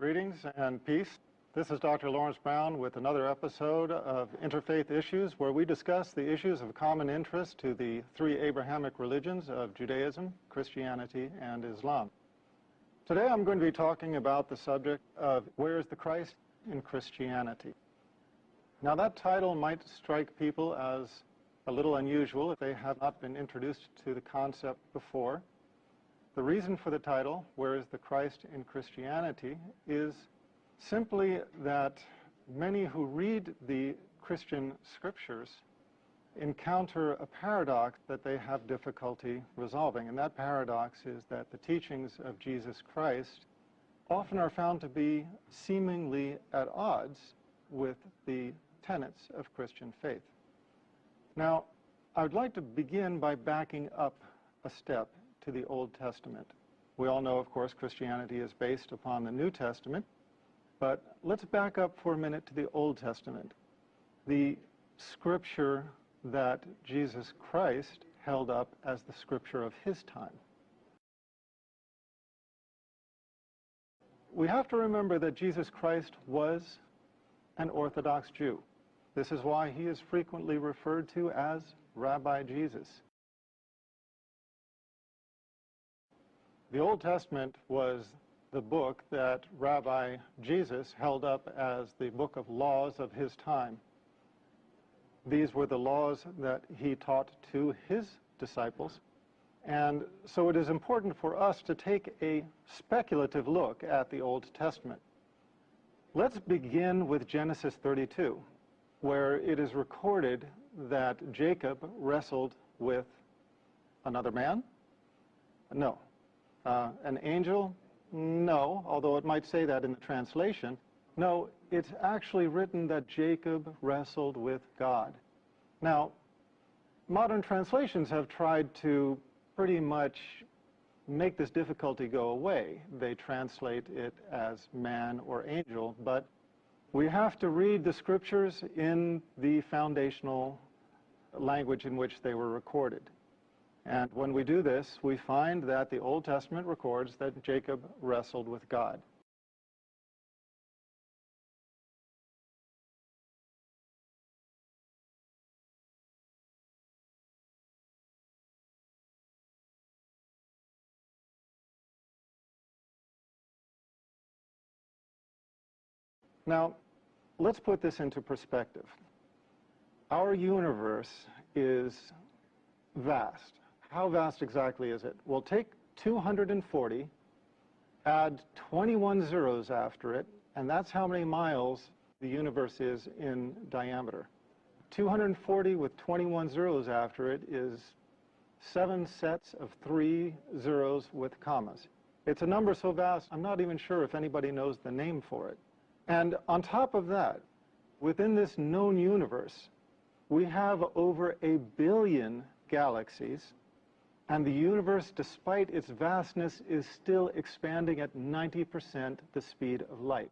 Greetings and peace. This is Dr. Lawrence Brown with another episode of Interfaith Issues, where we discuss the issues of common interest to the three Abrahamic religions of Judaism, Christianity, and Islam. Today I'm going to be talking about the subject of where is the Christ in Christianity. Now that title might strike people as a little unusual if they have not been introduced to the concept before. The reason for the title, Where is the Christ in Christianity, is simply that many who read the Christian scriptures encounter a paradox that they have difficulty resolving. And that paradox is that the teachings of Jesus Christ often are found to be seemingly at odds with the tenets of Christian faith. Now, I would like to begin by backing up a step to the Old Testament. We all know, of course, Christianity is based upon the New Testament, but let's back up for a minute to the Old Testament, the scripture that Jesus Christ held up as the scripture of his time. We have to remember that Jesus Christ was an Orthodox Jew. This is why he is frequently referred to as Rabbi Jesus. The Old Testament was the book that Rabbi Jesus held up as the book of laws of his time. These were the laws that he taught to his disciples. And so it is important for us to take a speculative look at the Old Testament. Let's begin with Genesis 32, where it is recorded that Jacob wrestled with another man? No. An angel? No, although it might say that in the translation. No, it's actually written that Jacob wrestled with God. Now, modern translations have tried to pretty much make this difficulty go away. They translate it as man or angel, but we have to read the scriptures in the foundational language in which they were recorded. And when we do this, we find that the Old Testament records that Jacob wrestled with God. Now, let's put this into perspective. Our universe is vast. How vast exactly is it? Well, take 240, add 21 zeros after it, and that's how many miles the universe is in diameter. 240 with 21 zeros after it is 7 sets of 3 zeros with commas. It's a number so vast, I'm not even sure if anybody knows the name for it. And on top of that, within this known universe, we have over 1 billion galaxies, and the universe, despite its vastness, is still expanding at 90% the speed of light.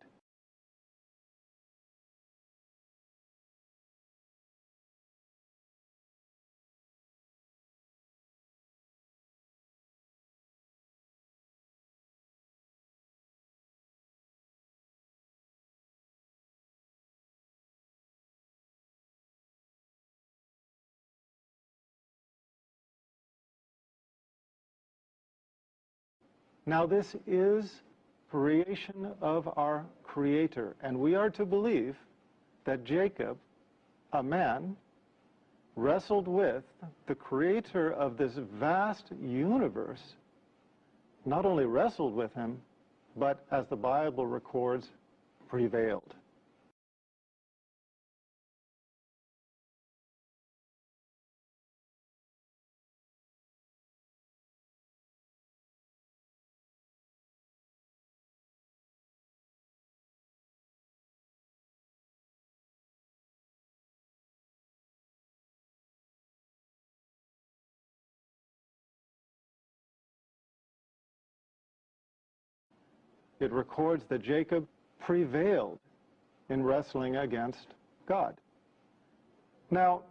Now this is creation of our Creator, and we are to believe that Jacob, a man, wrestled with the Creator of this vast universe, not only wrestled with him, but as the Bible records, prevailed. It records that Jacob prevailed in wrestling against God. Now,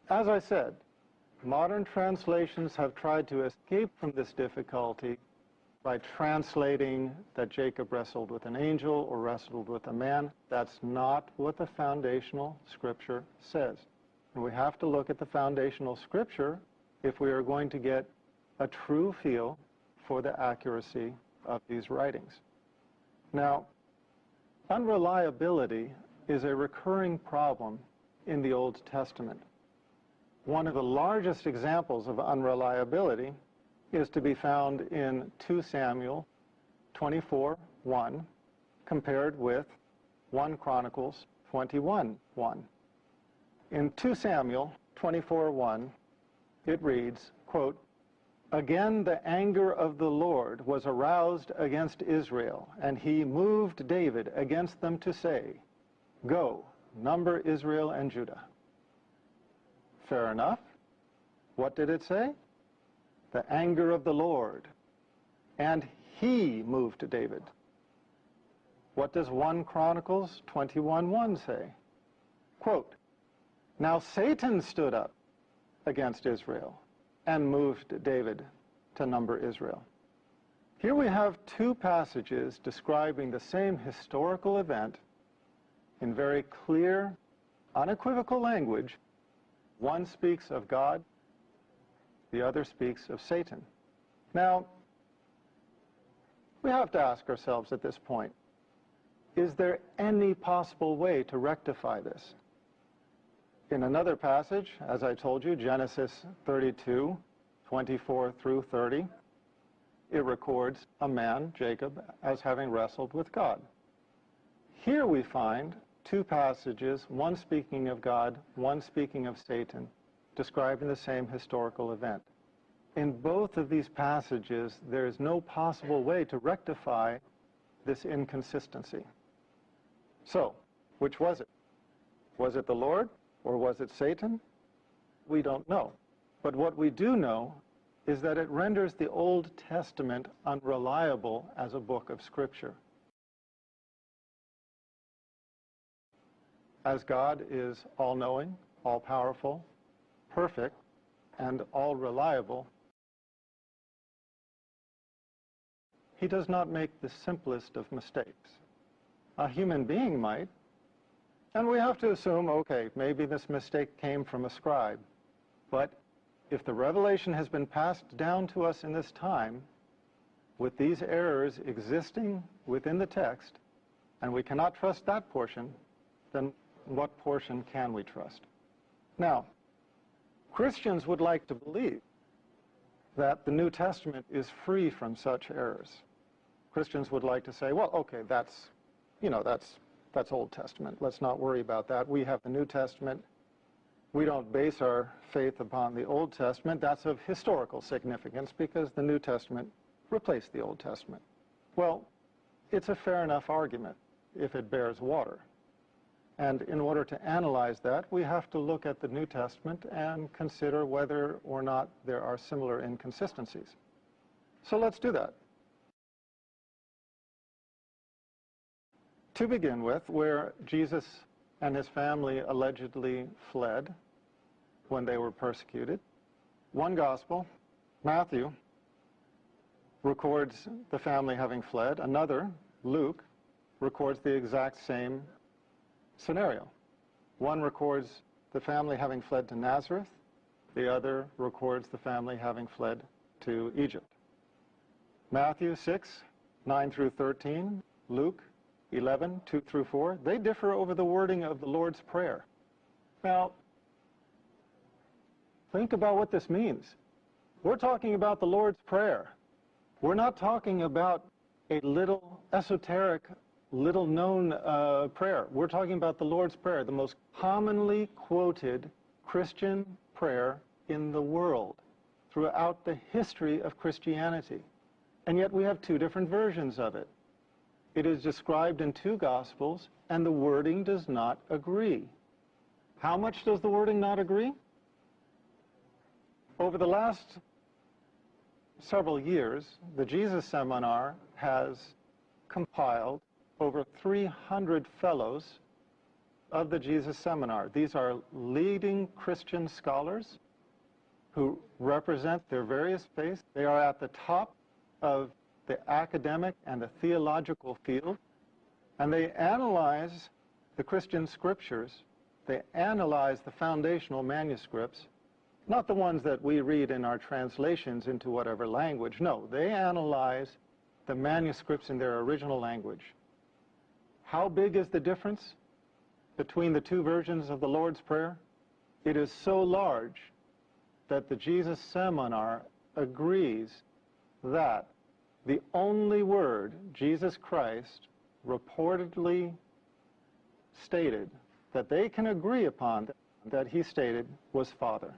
as I said, modern translations have tried to escape from this difficulty by translating that Jacob wrestled with an angel or wrestled with a man. That's not what the foundational Scripture says. And we have to look at the foundational Scripture if we are going to get a true feel for the accuracy of these writings. Now, unreliability is a recurring problem in the Old Testament. One of the largest examples of unreliability is to be found in 2 Samuel 24:1, compared with 1 Chronicles 21:1. In 2 Samuel 24:1, it reads, quote, "Again the anger of the Lord was aroused against Israel, and he moved David against them to say, 'Go, number Israel and Judah.'" Fair enough. What did it say? The anger of the Lord, and he moved David. What does 1 Chronicles 21:1 say? Quote, "Now Satan stood up against Israel and moved David to number Israel." Here we have 2 passages describing the same historical event in very clear, unequivocal language. One speaks of God, the other speaks of Satan. Now, we have to ask ourselves at this point, is there any possible way to rectify this? In another passage, as I told you, Genesis 32:24 through 30, it records a man, Jacob, as having wrestled with God. Here we find 2 passages, one speaking of God, one speaking of Satan, describing the same historical event. In both of these passages, there is no possible way to rectify this inconsistency. So, which was it? Was it the Lord or was it Satan? We don't know. But what we do know is that it renders the Old Testament unreliable as a book of Scripture. As God is all-knowing, all-powerful, perfect, and all-reliable, he does not make the simplest of mistakes. A human being might, and we have to assume, okay, maybe this mistake came from a scribe. But if the revelation has been passed down to us in this time, with these errors existing within the text, and we cannot trust that portion, then what portion can we trust? Now, Christians would like to believe that the New Testament is free from such errors. Christians would like to say, well, okay, that's Old Testament. Let's not worry about that. We have the New Testament. We don't base our faith upon the Old Testament. That's of historical significance because the New Testament replaced the Old Testament. Well, it's a fair enough argument if it bears water. And in order to analyze that, we have to look at the New Testament and consider whether or not there are similar inconsistencies. So let's do that. To begin with, where Jesus and his family allegedly fled when they were persecuted, one gospel, Matthew, records the family having fled. Another, Luke, records the exact same scenario. One records the family having fled to Nazareth. The other records the family having fled to Egypt. Matthew 6:9 through 13, Luke 11:2 through 4, they differ over the wording of the Lord's Prayer. Now, think about what this means. We're talking about the Lord's Prayer. We're not talking about a little esoteric, little-known prayer. We're talking about the Lord's Prayer, the most commonly quoted Christian prayer in the world throughout the history of Christianity. And yet we have 2 different versions of it. It is described in 2 Gospels, and the wording does not agree. How much does the wording not agree? Over the last several years, the Jesus Seminar has compiled over 300 fellows of the Jesus Seminar. These are leading Christian scholars who represent their various faiths. They are at the top of the academic and the theological field, and they analyze the Christian scriptures. They analyze the foundational manuscripts, not the ones that we read in our translations into whatever language. No, they analyze the manuscripts in their original language. How big is the difference between the two versions of the Lord's Prayer? It is so large that the Jesus Seminar agrees that the only word Jesus Christ reportedly stated that they can agree upon that he stated was Father.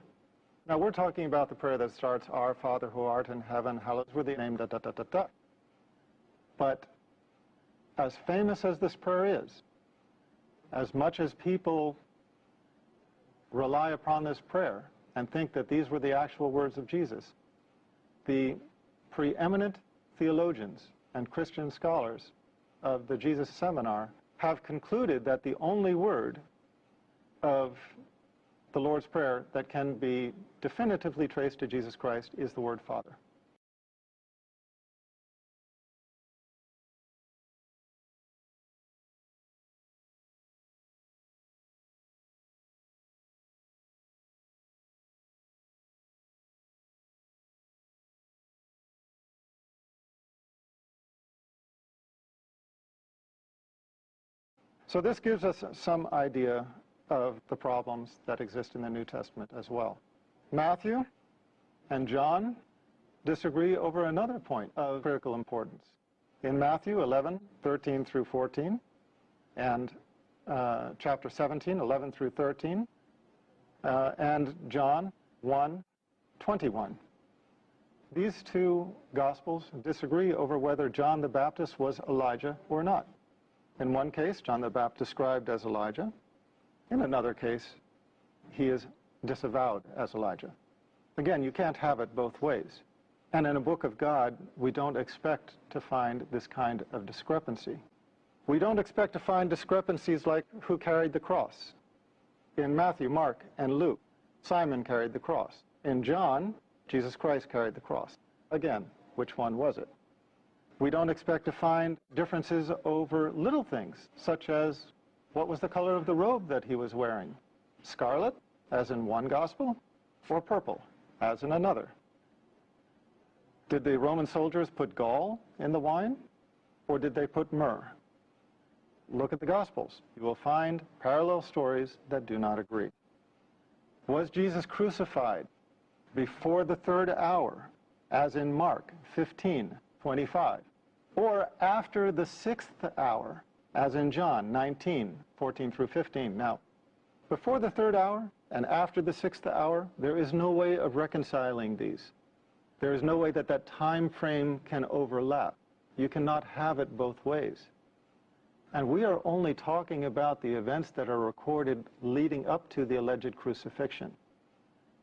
Now we're talking about the prayer that starts, Our Father who art in heaven, hallowed be thy name, da da da da da. But as famous as this prayer is, as much as people rely upon this prayer and think that these were the actual words of Jesus, the preeminent theologians and Christian scholars of the Jesus Seminar have concluded that the only word of the Lord's Prayer that can be definitively traced to Jesus Christ is the word Father. So this gives us some idea of the problems that exist in the New Testament as well. Matthew and John disagree over another point of critical importance. In Matthew 11:13 through 14, and chapter 17, 11 through 13, and John 1:21. These two Gospels disagree over whether John the Baptist was Elijah or not. In one case, John the Baptist described as Elijah. In another case, he is disavowed as Elijah. Again, you can't have it both ways. And in a book of God, we don't expect to find this kind of discrepancy. We don't expect to find discrepancies like who carried the cross. In Matthew, Mark, and Luke, Simon carried the cross. In John, Jesus Christ carried the cross. Again, which one was it? We don't expect to find differences over little things, such as what was the color of the robe that he was wearing? Scarlet, as in one gospel, or purple, as in another? Did the Roman soldiers put gall in the wine, or did they put myrrh? Look at the Gospels. You will find parallel stories that do not agree. Was Jesus crucified before the third hour, as in Mark 15:25, or after the sixth hour, as in John 19:14 through 15? Now, before the third hour and after the sixth hour, there is no way of reconciling these. There is no way that that time frame can overlap. You cannot have it both ways. And we are only talking about the events that are recorded leading up to the alleged crucifixion.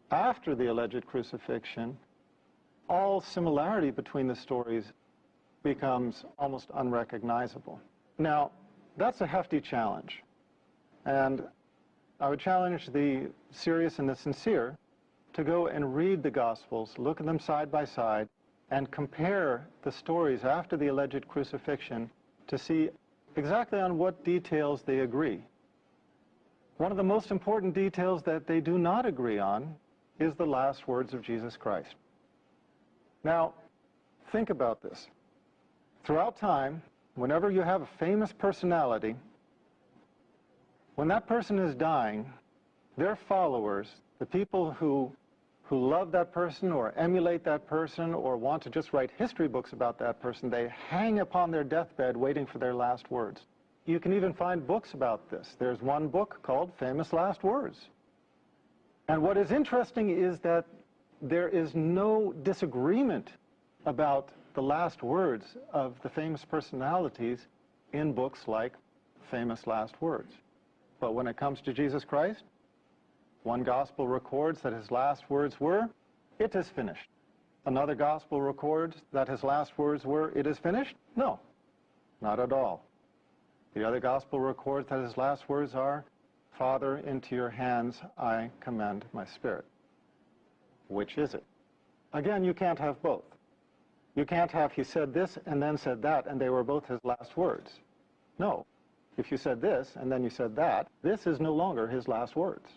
After the alleged crucifixion, all similarity between the stories becomes almost unrecognizable. Now, that's a hefty challenge. And I would challenge the serious and the sincere to go and read the Gospels, look at them side by side, and compare the stories after the alleged crucifixion to see exactly on what details they agree. One of the most important details that they do not agree on is the last words of Jesus Christ. Now, think about this. Throughout time, whenever you have a famous personality, when that person is dying, their followers, the people who love that person or emulate that person or want to just write history books about that person, they hang upon their deathbed waiting for their last words. You can even find books about this. There's one book called Famous Last Words. And what is interesting is that there is no disagreement about the last words of the famous personalities in books like Famous Last Words. But when it comes to Jesus Christ, one gospel records that his last words were, "It is finished." Another gospel records that his last words were, "It is finished?" No, not at all. The other gospel records that his last words are, "Father, into your hands I commend my spirit." Which is it? Again, you can't have both. You can't have he said this and then said that and they were both his last words. No. If you said this and then you said that, this is no longer his last words.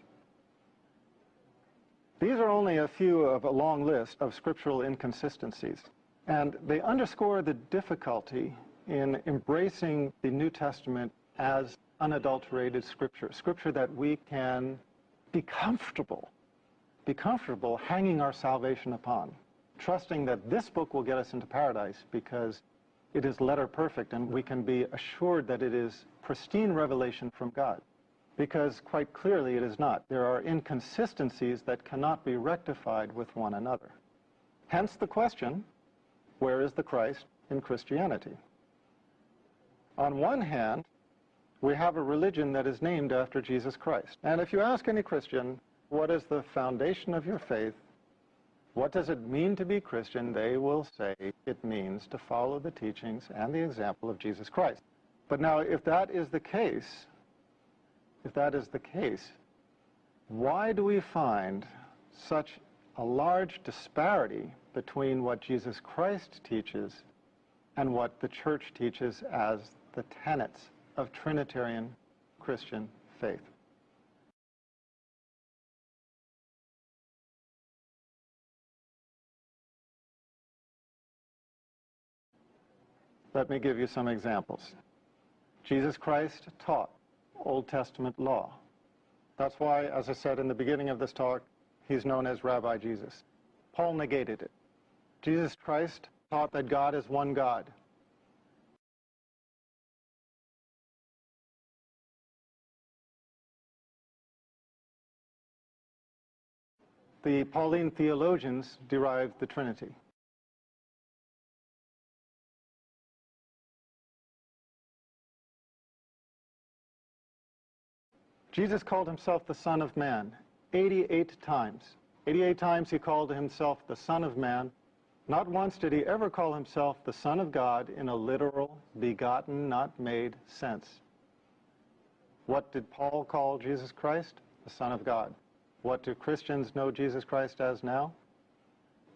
These are only a few of a long list of scriptural inconsistencies, and they underscore the difficulty in embracing the New Testament as unadulterated scripture, scripture that we can be comfortable hanging our salvation upon, trusting that this book will get us into paradise because it is letter perfect and we can be assured that it is pristine revelation from God. Because quite clearly it is not. There are inconsistencies that cannot be rectified with one another. Hence the question, where is the Christ in Christianity? On one hand, we have a religion that is named after Jesus Christ. And if you ask any Christian, what is the foundation of your faith? What does it mean to be Christian? They will say it means to follow the teachings and the example of Jesus Christ. But now, if that is the case, why do we find such a large disparity between what Jesus Christ teaches and what the church teaches as the tenets of Trinitarian Christian faith? Let me give you some examples. Jesus Christ taught Old Testament law. That's why, as I said in the beginning of this talk, he's known as Rabbi Jesus. Paul negated it. Jesus Christ taught that God is one God. The Pauline theologians derived the Trinity. Jesus called himself the Son of Man 88 times. 88 times he called himself the Son of Man. Not once did he ever call himself the Son of God in a literal, begotten, not made sense. What did Paul call Jesus Christ? The Son of God. What do Christians know Jesus Christ as now?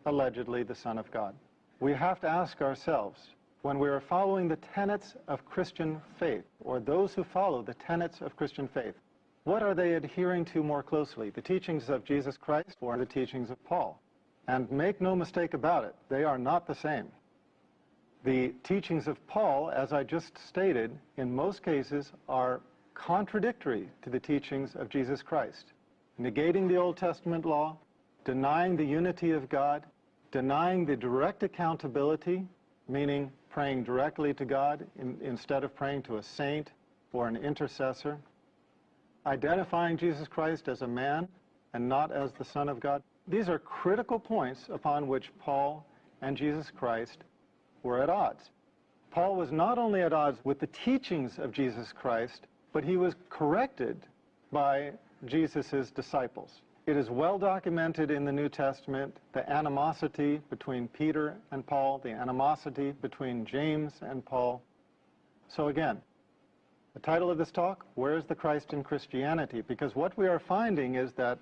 Allegedly the Son of God. We have to ask ourselves, when we are following the tenets of Christian faith, or those who follow the tenets of Christian faith, what are they adhering to more closely, the teachings of Jesus Christ or the teachings of Paul? And make no mistake about it, they are not the same. The teachings of Paul, as I just stated, in most cases are contradictory to the teachings of Jesus Christ, negating the Old Testament law, denying the unity of God, denying the direct accountability, meaning praying directly to God instead of praying to a saint or an intercessor, identifying Jesus Christ as a man and not as the Son of God. These are critical points upon which Paul and Jesus Christ were at odds. Paul was not only at odds with the teachings of Jesus Christ, but he was corrected by Jesus' disciples. It is well documented in the New Testament, the animosity between Peter and Paul, the animosity between James and Paul. So again, the title of this talk, Where is the Christ in Christianity? Because what we are finding is that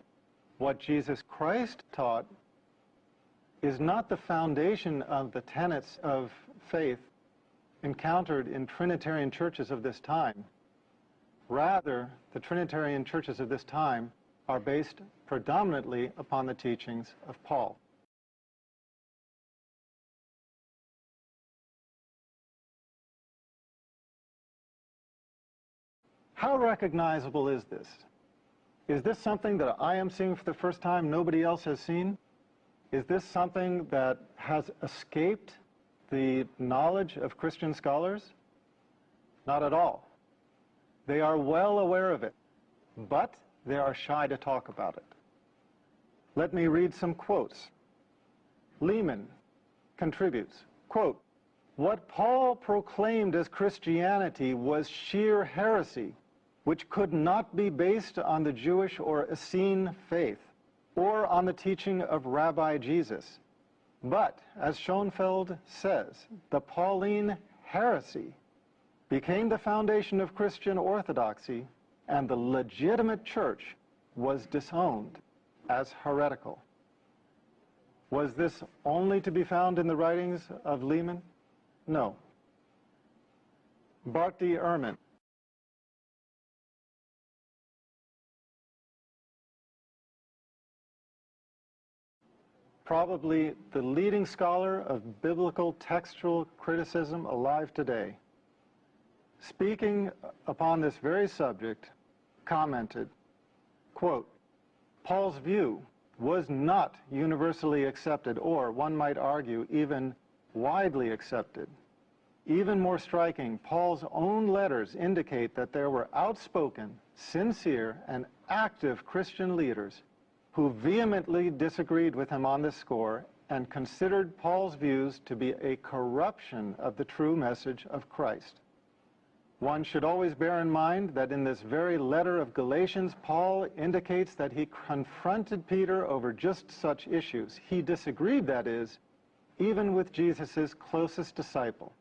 what Jesus Christ taught is not the foundation of the tenets of faith encountered in Trinitarian churches of this time. Rather, the Trinitarian churches of this time are based predominantly upon the teachings of Paul. How recognizable is this? Is this something that I am seeing for the first time nobody else has seen? Is this something that has escaped the knowledge of Christian scholars? Not at all. They are well aware of it, but they are shy to talk about it. Let me read some quotes. Lehman contributes, quote, "What Paul proclaimed as Christianity was sheer heresy, which could not be based on the Jewish or Essene faith, or on the teaching of Rabbi Jesus. But, as Schoenfeld says, the Pauline heresy became the foundation of Christian orthodoxy, and the legitimate church was disowned as heretical." Was this only to be found in the writings of Lehman? No. Bart D. Ehrman, probably the leading scholar of biblical textual criticism alive today, speaking upon this very subject, commented, quote, Paul's view was not universally accepted, or one might argue even widely accepted. Even more striking, Paul's own letters indicate that there were outspoken, sincere, and active Christian leaders who vehemently disagreed with him on this score and considered Paul's views to be a corruption of the true message of Christ. One should always bear in mind that in this very letter of Galatians, Paul indicates that he confronted Peter over just such issues. He disagreed, that is, even with Jesus' closest disciple.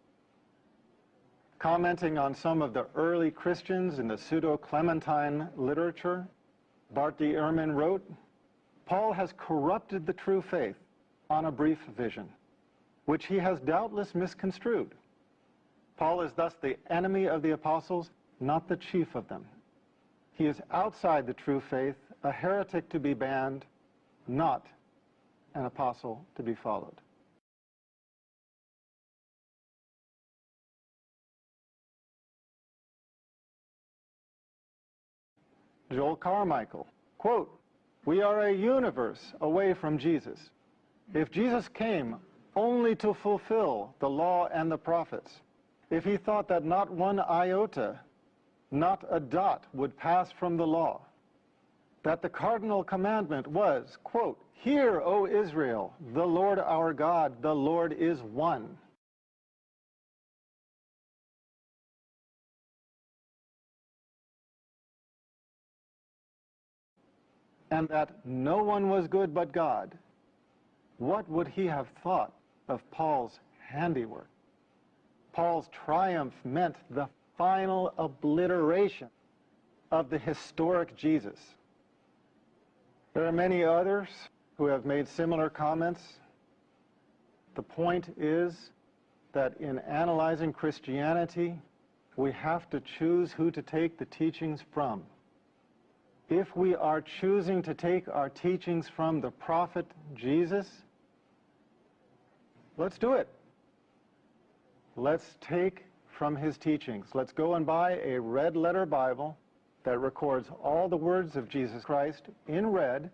Commenting on some of the early Christians in the pseudo-Clementine literature, Bart D. Ehrman wrote, Paul has corrupted the true faith on a brief vision, which he has doubtless misconstrued. Paul is thus the enemy of the apostles, not the chief of them. He is outside the true faith, a heretic to be banned, not an apostle to be followed. Joel Carmichael, quote, we are a universe away from Jesus. If Jesus came only to fulfill the law and the prophets, if he thought that not one iota, not a dot would pass from the law, that the cardinal commandment was, quote, hear, O Israel, the Lord our God, the Lord is one. And that no one was good but God, what would he have thought of Paul's handiwork? Paul's triumph meant the final obliteration of the historic Jesus. There are many others who have made similar comments. The point is that in analyzing Christianity, we have to choose who to take the teachings from. If we are choosing to take our teachings from the prophet Jesus, let's do it. Let's take from his teachings. Let's go and buy a red letter Bible that records all the words of Jesus Christ in red.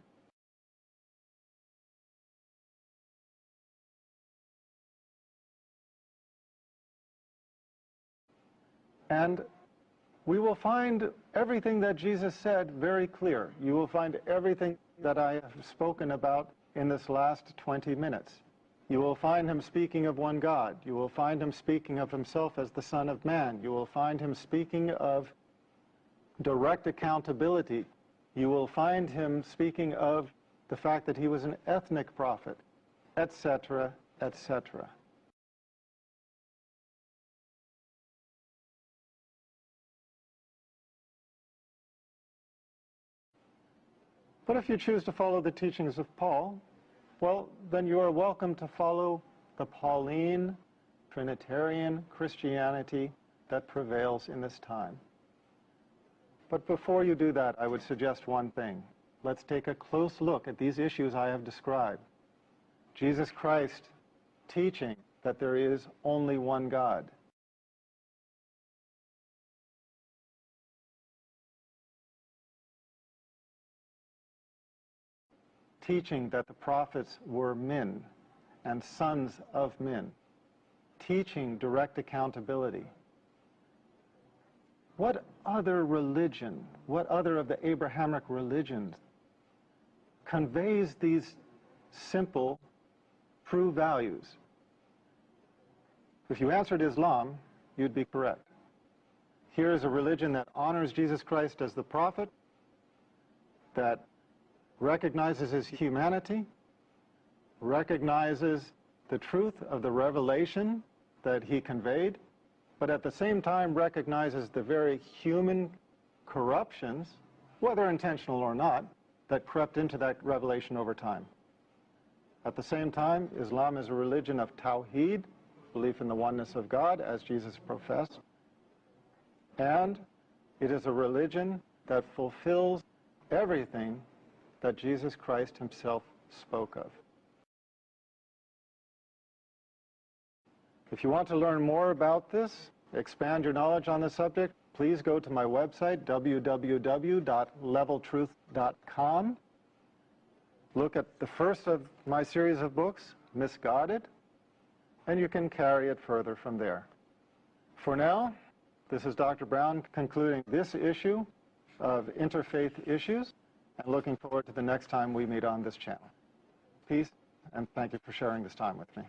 And we will find everything that Jesus said very clear. You will find everything that I have spoken about in this last 20 minutes. You will find him speaking of one God. You will find him speaking of himself as the Son of Man. You will find him speaking of direct accountability. You will find him speaking of the fact that he was an ethnic prophet, etc., etc. But if you choose to follow the teachings of Paul, well, then you are welcome to follow the Pauline, Trinitarian Christianity that prevails in this time. But before you do that, I would suggest one thing. Let's take a close look at these issues I have described. Jesus Christ teaching that there is only one God. Teaching that the prophets were men and sons of men. Teaching direct accountability. What other religion, what other of the Abrahamic religions conveys these simple, true values? If you answered Islam, you'd be correct. Here is a religion that honors Jesus Christ as the prophet, that recognizes his humanity, recognizes the truth of the revelation that he conveyed, but at the same time recognizes the very human corruptions, whether intentional or not, that crept into that revelation over time. At the same time, Islam is a religion of Tawheed, belief in the oneness of God, as Jesus professed. And it is a religion that fulfills everything that Jesus Christ himself spoke of. If you want to learn more about this, expand your knowledge on the subject, please go to my website, www.leveltruth.com. Look at the first of my series of books, Misguided, and you can carry it further from there. For now, this is Dr. Brown concluding this issue of Interfaith Issues, and looking forward to the next time we meet on this channel. Peace, and thank you for sharing this time with me.